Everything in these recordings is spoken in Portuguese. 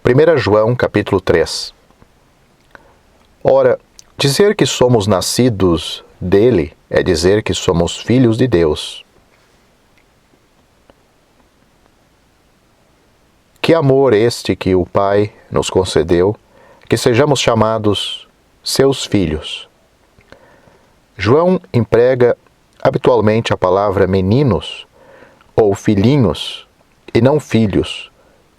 1 João capítulo 3. Ora, dizer que somos nascidos dele é dizer que somos filhos de Deus. Que amor este que o Pai nos concedeu, que sejamos chamados seus filhos. João emprega habitualmente a palavra meninos ou filhinhos e não filhos,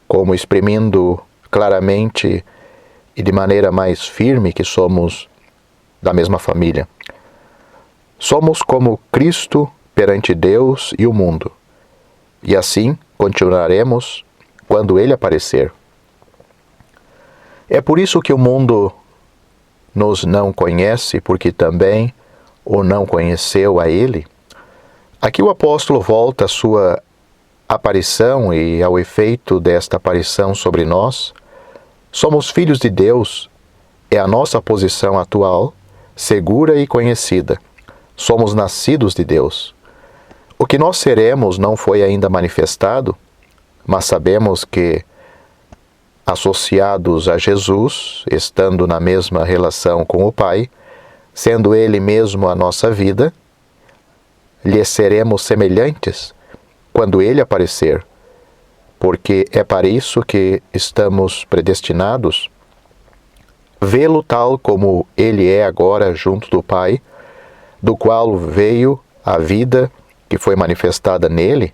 como exprimindo claramente e de maneira mais firme que somos da mesma família. Somos como Cristo perante Deus e o mundo, e assim continuaremos quando Ele aparecer. É por isso que o mundo nos não conhece, porque também o não conheceu a Ele. Aqui o apóstolo volta à sua aparição e ao efeito desta aparição sobre nós. Somos filhos de Deus, é a nossa posição atual, segura e conhecida. Somos nascidos de Deus. O que nós seremos não foi ainda manifestado, mas sabemos que, associados a Jesus, estando na mesma relação com o Pai, sendo Ele mesmo a nossa vida, lhe seremos semelhantes quando Ele aparecer, porque é para isso que estamos predestinados, vê-lo tal como Ele é agora junto do Pai, do qual veio a vida que foi manifestada nele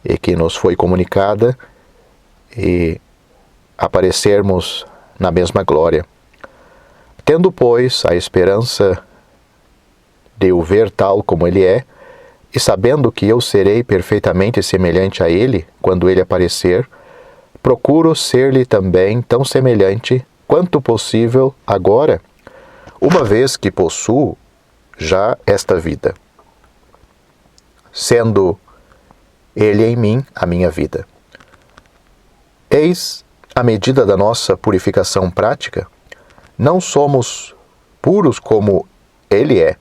e que nos foi comunicada, e aparecermos na mesma glória. Tendo, pois, a esperança de o ver tal como Ele é, e sabendo que eu serei perfeitamente semelhante a Ele quando Ele aparecer, procuro ser-lhe também tão semelhante quanto possível agora, uma vez que possuo já esta vida, sendo Ele em mim a minha vida. Eis a medida da nossa purificação prática. Não somos puros como Ele é,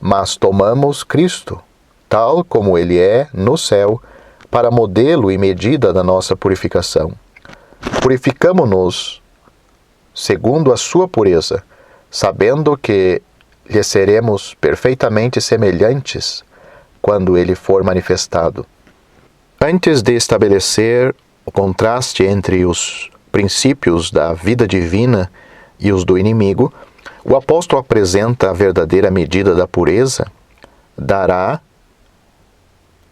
mas tomamos Cristo, tal como Ele é no céu, para modelo e medida da nossa purificação. Purificamo-nos segundo a sua pureza, sabendo que lhe seremos perfeitamente semelhantes quando Ele for manifestado. Antes de estabelecer o contraste entre os princípios da vida divina e os do inimigo, o apóstolo apresenta a verdadeira medida da pureza, dará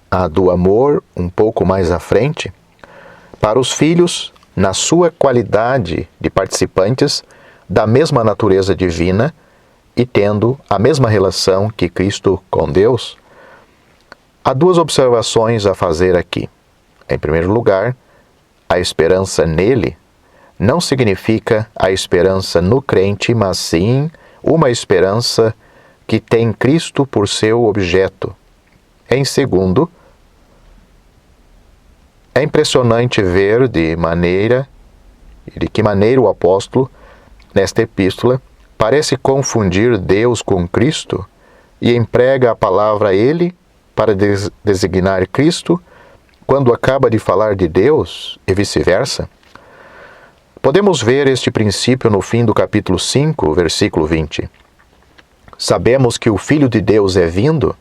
a do amor um pouco mais à frente, para os filhos, na sua qualidade de participantes da mesma natureza divina e tendo a mesma relação que Cristo com Deus. Há duas observações a fazer aqui. Em primeiro lugar, a esperança nele não significa a esperança no crente, mas sim uma esperança que tem Cristo por seu objeto. Em segundo, é impressionante ver de que maneira o apóstolo, nesta epístola, parece confundir Deus com Cristo e emprega a palavra Ele para designar Cristo quando acaba de falar de Deus e vice-versa. Podemos ver este princípio no fim do capítulo 5, versículo 20. Sabemos que o Filho de Deus é vindo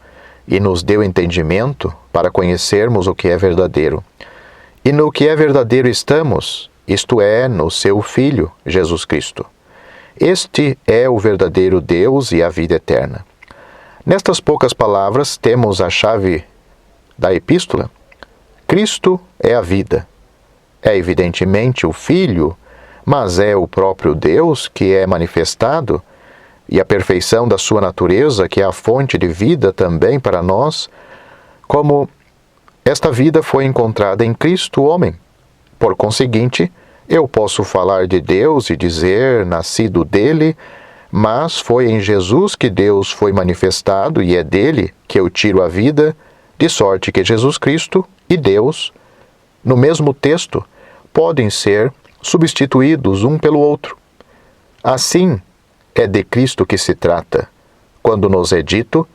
e nos deu entendimento para conhecermos o que é verdadeiro. E no que é verdadeiro estamos, isto é, no seu Filho, Jesus Cristo. Este é o verdadeiro Deus e a vida eterna. Nestas poucas palavras temos a chave da epístola. Cristo é a vida. É evidentemente o Filho, mas é o próprio Deus que é manifestado, e a perfeição da sua natureza, que é a fonte de vida também para nós, como esta vida foi encontrada em Cristo, homem. Por conseguinte, eu posso falar de Deus e dizer, nascido dele, mas foi em Jesus que Deus foi manifestado e é dele que eu tiro a vida, de sorte que Jesus Cristo e Deus, no mesmo texto, podem ser substituídos um pelo outro. Assim, é de Cristo que se trata, quando nos é dito,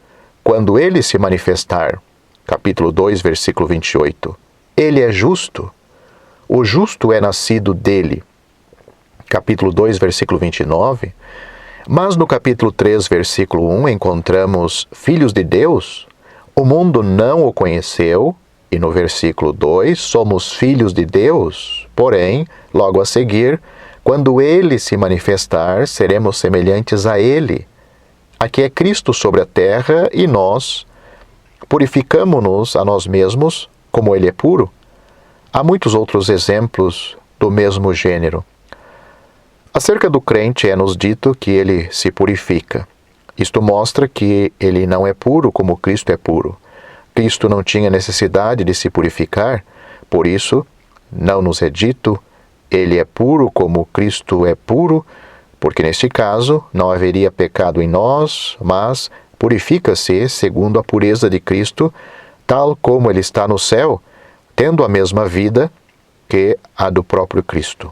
quando ele se manifestar. Capítulo 2, versículo 28. Ele é justo. o justo é nascido dele. Capítulo 2, versículo 29. Mas no capítulo 3, versículo 1, encontramos filhos de Deus. O mundo não o conheceu. E no versículo 2, somos filhos de Deus. Porém, logo a seguir, quando ele se manifestar, seremos semelhantes a ele. Aqui é Cristo sobre a terra e nós purificamo-nos a nós mesmos, como ele é puro. Há muitos outros exemplos do mesmo gênero. Acerca do crente é-nos dito que ele se purifica. Isto mostra que ele não é puro como Cristo é puro. Cristo não tinha necessidade de se purificar, por isso, não nos é dito, ele é puro como Cristo é puro, porque neste caso não haveria pecado em nós, mas purifica-se segundo a pureza de Cristo, tal como ele está no céu, tendo a mesma vida que a do próprio Cristo.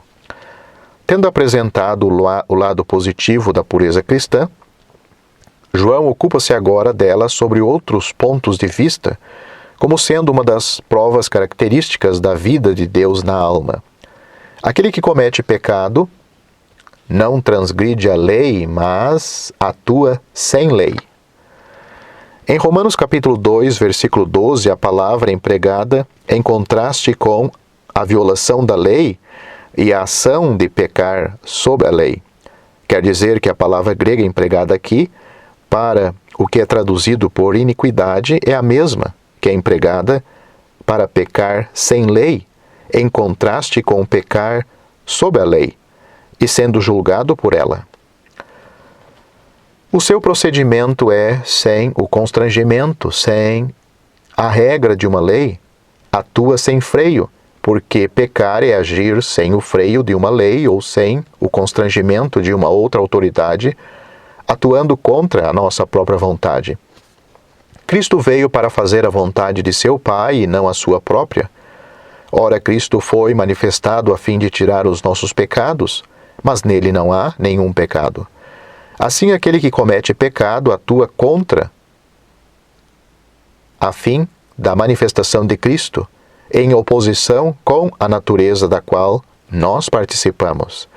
Tendo apresentado o lado positivo da pureza cristã, João ocupa-se agora dela sobre outros pontos de vista, como sendo uma das provas características da vida de Deus na alma. Aquele que comete pecado não transgride a lei, mas atua sem lei. Em Romanos capítulo 2, versículo 12, a palavra empregada em contraste com a violação da lei e a ação de pecar sob a lei. Quer dizer que a palavra grega empregada aqui para o que é traduzido por iniquidade é a mesma que é empregada para pecar sem lei, em contraste com o pecar sob a lei e sendo julgado por ela. O seu procedimento é sem o constrangimento, sem a regra de uma lei, atua sem freio, porque pecar é agir sem o freio de uma lei ou sem o constrangimento de uma outra autoridade, atuando contra a nossa própria vontade. Cristo veio para fazer a vontade de seu Pai e não a sua própria. Ora, Cristo foi manifestado a fim de tirar os nossos pecados, mas nele não há nenhum pecado. Assim, aquele que comete pecado atua contra a fim da manifestação de Cristo, em oposição com a natureza da qual nós participamos.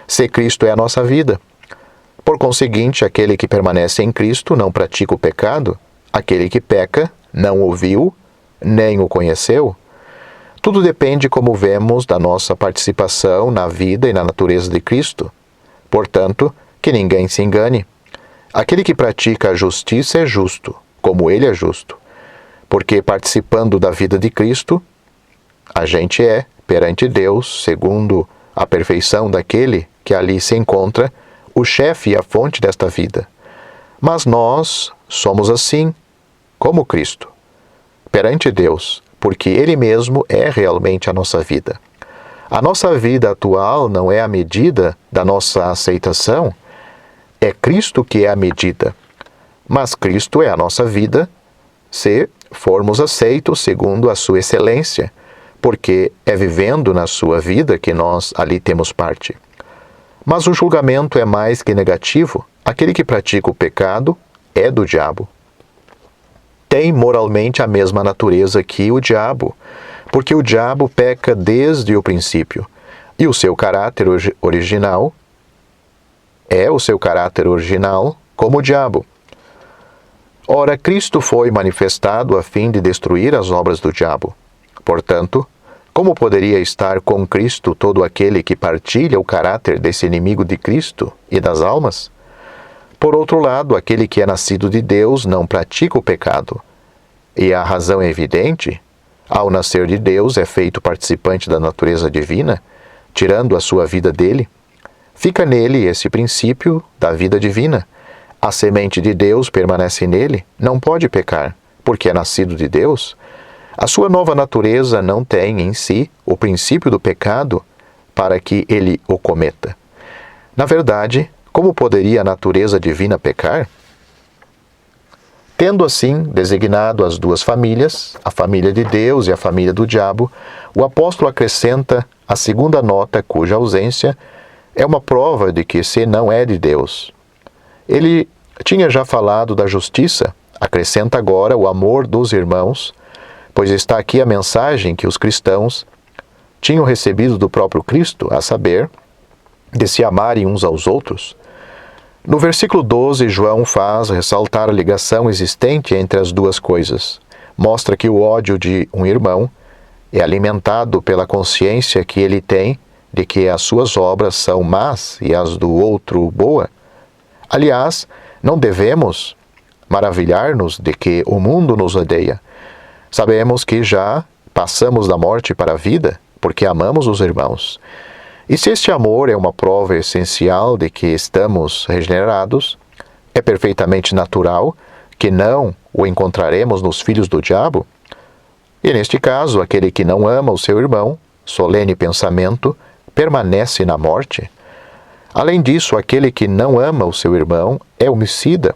Se Cristo é a nossa vida. Por conseguinte, aquele que permanece em Cristo não pratica o pecado, aquele que peca não o viu, nem o conheceu. Tudo depende como vemos da nossa participação na vida e na natureza de Cristo. Portanto, que ninguém se engane. Aquele que pratica a justiça é justo, como ele é justo. Porque participando da vida de Cristo, a gente é, perante Deus, segundo a perfeição daquele que ali se encontra, o chefe e a fonte desta vida. Mas nós somos assim, como Cristo, perante Deus, porque Ele mesmo é realmente a nossa vida. A nossa vida atual não é a medida da nossa aceitação, é Cristo que é a medida. Mas Cristo é a nossa vida se formos aceitos segundo a sua excelência, porque é vivendo na sua vida que nós ali temos parte. Mas o julgamento é mais que negativo. Aquele que pratica o pecado é do diabo. Tem moralmente a mesma natureza que o diabo, porque o diabo peca desde o princípio, e o seu caráter original é o seu caráter original como o diabo. Ora, Cristo foi manifestado a fim de destruir as obras do diabo. Portanto, como poderia estar com Cristo todo aquele que partilha o caráter desse inimigo de Cristo e das almas? Por outro lado, aquele que é nascido de Deus não pratica o pecado. E a razão é evidente. Ao nascer de Deus, é feito participante da natureza divina, tirando a sua vida dele. Fica nele esse princípio da vida divina. A semente de Deus permanece nele, não pode pecar, porque é nascido de Deus. A sua nova natureza não tem em si o princípio do pecado para que ele o cometa. Na verdade, como poderia a natureza divina pecar? Tendo assim designado as duas famílias, a família de Deus e a família do diabo, o apóstolo acrescenta a segunda nota, cuja ausência é uma prova de que se não é de Deus. Ele tinha já falado da justiça, acrescenta agora o amor dos irmãos, pois está aqui a mensagem que os cristãos tinham recebido do próprio Cristo, a saber, de se amarem uns aos outros. No versículo 12, João faz ressaltar a ligação existente entre as duas coisas. Mostra que o ódio de um irmão é alimentado pela consciência que ele tem de que as suas obras são más e as do outro boa. Aliás, não devemos maravilhar-nos de que o mundo nos odeia. Sabemos que já passamos da morte para a vida, porque amamos os irmãos. E se este amor é uma prova essencial de que estamos regenerados, é perfeitamente natural que não o encontraremos nos filhos do diabo. E neste caso, aquele que não ama o seu irmão, solene pensamento, permanece na morte. Além disso, aquele que não ama o seu irmão é homicida.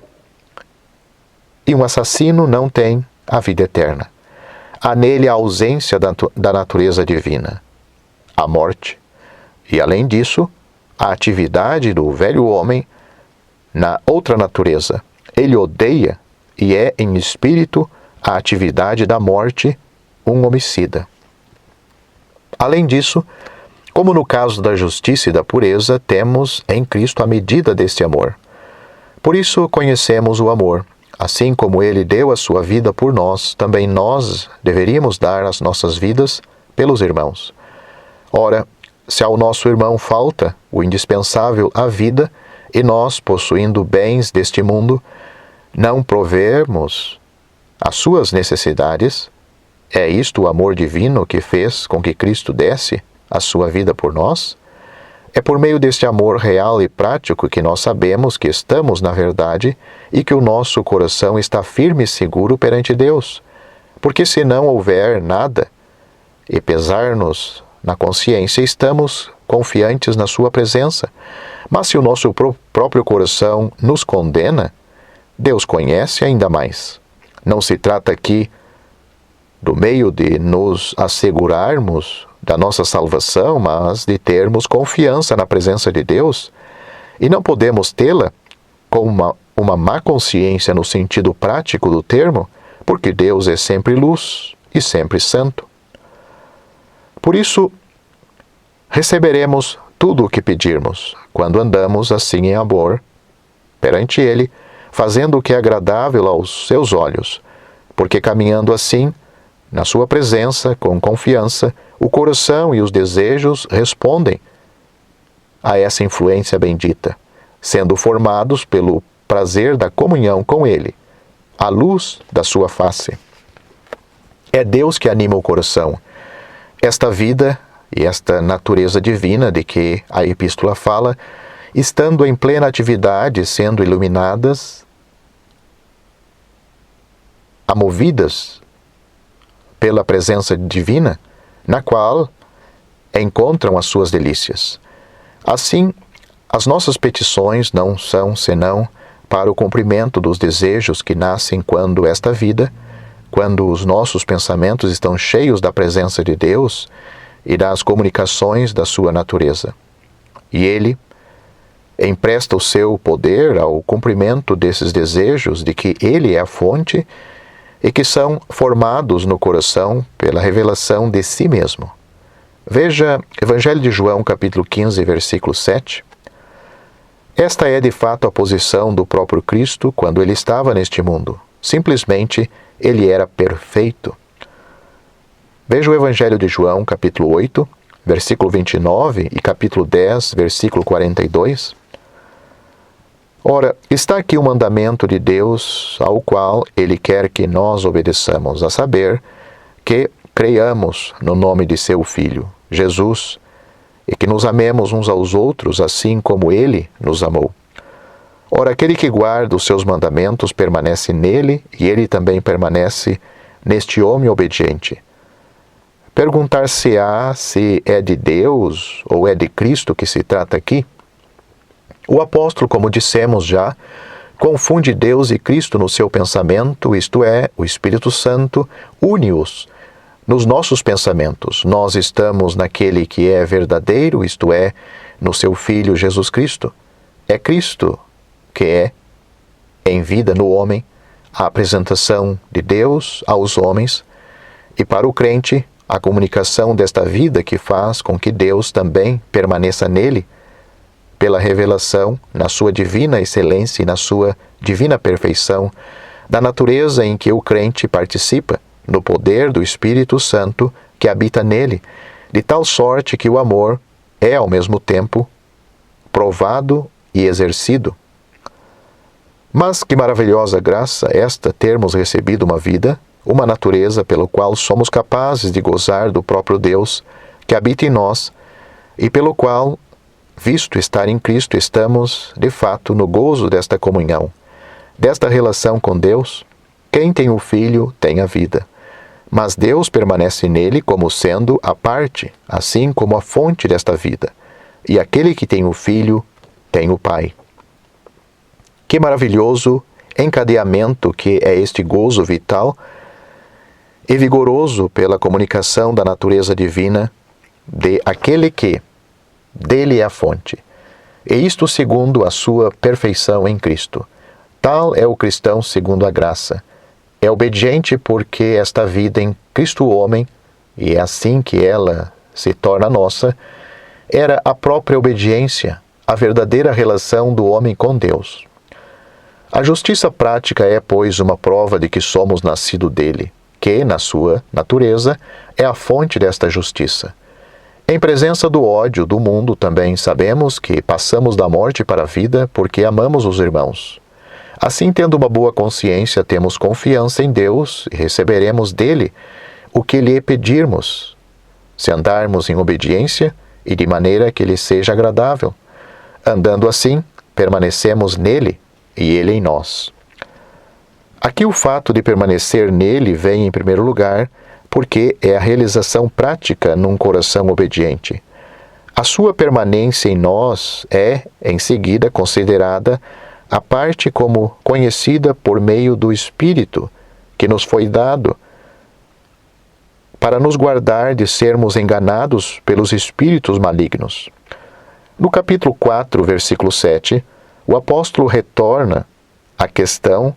E um assassino não tem a vida eterna. Há nele a ausência da natureza divina, a morte. E além disso, a atividade do velho homem na outra natureza. Ele odeia e é em espírito a atividade da morte, um homicida. Além disso, como no caso da justiça e da pureza, temos em Cristo a medida deste amor. Por isso conhecemos o amor. Assim como Ele deu a sua vida por nós, também nós deveríamos dar as nossas vidas pelos irmãos. Ora, se ao nosso irmão falta o indispensável à vida, e nós, possuindo bens deste mundo, não provermos as suas necessidades, é isto o amor divino que fez com que Cristo desse a sua vida por nós? É por meio deste amor real e prático que nós sabemos que estamos na verdade e que o nosso coração está firme e seguro perante Deus. Porque se não houver nada e pesar-nos na consciência, estamos confiantes na sua presença. Mas se o nosso próprio coração nos condena, Deus conhece ainda mais. Não se trata aqui do meio de nos assegurarmos da nossa salvação, mas de termos confiança na presença de Deus, e não podemos tê-la com uma má consciência no sentido prático do termo, porque Deus é sempre luz e sempre santo. Por isso, receberemos tudo o que pedirmos, quando andamos assim em amor perante Ele, fazendo o que é agradável aos seus olhos, porque caminhando assim, na sua presença, com confiança, o coração e os desejos respondem a essa influência bendita, sendo formados pelo prazer da comunhão com Ele, à luz da sua face. É Deus que anima o coração. Esta vida e esta natureza divina de que a epístola fala, estando em plena atividade, sendo iluminadas, amovidas pela presença divina, na qual encontram as suas delícias. Assim, as nossas petições não são senão para o cumprimento dos desejos que nascem quando esta vida, quando os nossos pensamentos estão cheios da presença de Deus e das comunicações da sua natureza. E Ele empresta o seu poder ao cumprimento desses desejos de que Ele é a fonte e que são formados no coração pela revelação de si mesmo. Veja Evangelho de João, capítulo 15, versículo 7. Esta é de fato a posição do próprio Cristo quando Ele estava neste mundo. Simplesmente, Ele era perfeito. Veja o Evangelho de João, capítulo 8, versículo 29 e capítulo 10, versículo 42. Ora, está aqui o mandamento de Deus ao qual Ele quer que nós obedeçamos, a saber, que creiamos no nome de seu Filho, Jesus, e que nos amemos uns aos outros assim como Ele nos amou. Ora, aquele que guarda os seus mandamentos permanece nele e Ele também permanece neste homem obediente. Perguntar-se-á se é de Deus ou é de Cristo que se trata aqui? O apóstolo, como dissemos já, confunde Deus e Cristo no seu pensamento, isto é, o Espírito Santo une-os nos nossos pensamentos. Nós estamos naquele que é verdadeiro, isto é, no seu Filho Jesus Cristo. É Cristo que é, em vida no homem, a apresentação de Deus aos homens, e para o crente, a comunicação desta vida que faz com que Deus também permaneça nele, pela revelação, na sua divina excelência e na sua divina perfeição, da natureza em que o crente participa, no poder do Espírito Santo que habita nele, de tal sorte que o amor é, ao mesmo tempo, provado e exercido. Mas que maravilhosa graça esta termos recebido uma vida, uma natureza pelo qual somos capazes de gozar do próprio Deus que habita em nós e pelo qual, visto estar em Cristo, estamos, de fato, no gozo desta comunhão, desta relação com Deus. Quem tem o Filho tem a vida, mas Deus permanece nele como sendo a parte, assim como a fonte desta vida, e aquele que tem o Filho tem o Pai. Que maravilhoso encadeamento que é este gozo vital e vigoroso pela comunicação da natureza divina de aquele que dele é a fonte, e isto segundo a sua perfeição em Cristo. Tal é o cristão segundo a graça. É obediente porque esta vida em Cristo homem, e é assim que ela se torna nossa, era a própria obediência, a verdadeira relação do homem com Deus. A justiça prática é, pois, uma prova de que somos nascido dele, que, na sua natureza, é a fonte desta justiça. Em presença do ódio do mundo, também sabemos que passamos da morte para a vida porque amamos os irmãos. Assim, tendo uma boa consciência, temos confiança em Deus e receberemos dele o que lhe pedirmos, se andarmos em obediência e de maneira que lhe seja agradável. Andando assim, permanecemos nele e ele em nós. Aqui o fato de permanecer nele vem em primeiro lugar porque é a realização prática num coração obediente. A sua permanência em nós é, em seguida, considerada a parte como conhecida por meio do Espírito que nos foi dado para nos guardar de sermos enganados pelos espíritos malignos. No capítulo 4, versículo 7, o apóstolo retorna à questão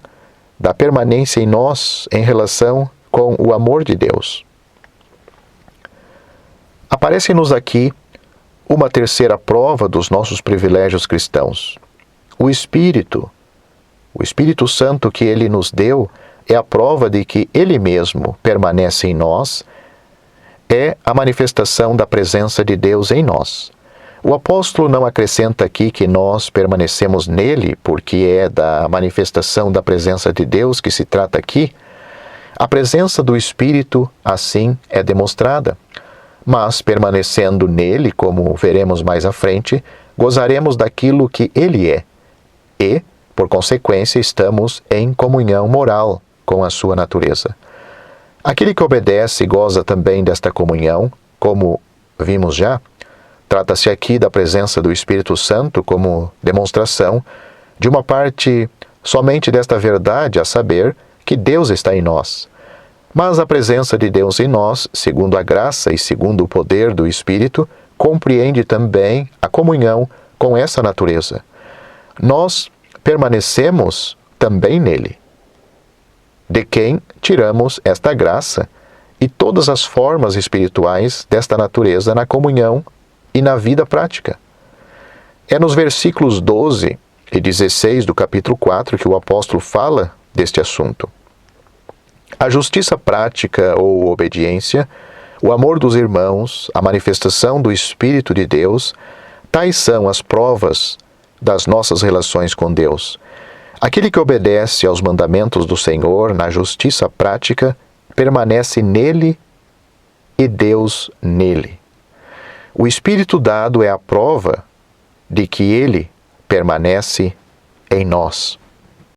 da permanência em nós em relação com o amor de Deus. Aparece-nos aqui uma terceira prova dos nossos privilégios cristãos. O Espírito Santo que Ele nos deu é a prova de que Ele mesmo permanece em nós, é a manifestação da presença de Deus em nós. O apóstolo não acrescenta aqui que nós permanecemos nele, porque é da manifestação da presença de Deus que se trata aqui. A presença do Espírito, assim, é demonstrada. Mas, permanecendo nele, como veremos mais à frente, gozaremos daquilo que ele é. E, por consequência, estamos em comunhão moral com a sua natureza. Aquele que obedece goza também desta comunhão, como vimos já. Trata-se aqui da presença do Espírito Santo como demonstração de uma parte somente desta verdade, a saber, que Deus está em nós. Mas a presença de Deus em nós, segundo a graça e segundo o poder do Espírito, compreende também a comunhão com essa natureza. Nós permanecemos também nele, de quem tiramos esta graça e todas as formas espirituais desta natureza na comunhão e na vida prática. É nos versículos 12 e 16 do capítulo 4 que o apóstolo fala deste assunto. A justiça prática ou obediência, o amor dos irmãos, a manifestação do Espírito de Deus, tais são as provas das nossas relações com Deus. Aquele que obedece aos mandamentos do Senhor na justiça prática, permanece nele e Deus nele. O Espírito dado é a prova de que ele permanece em nós.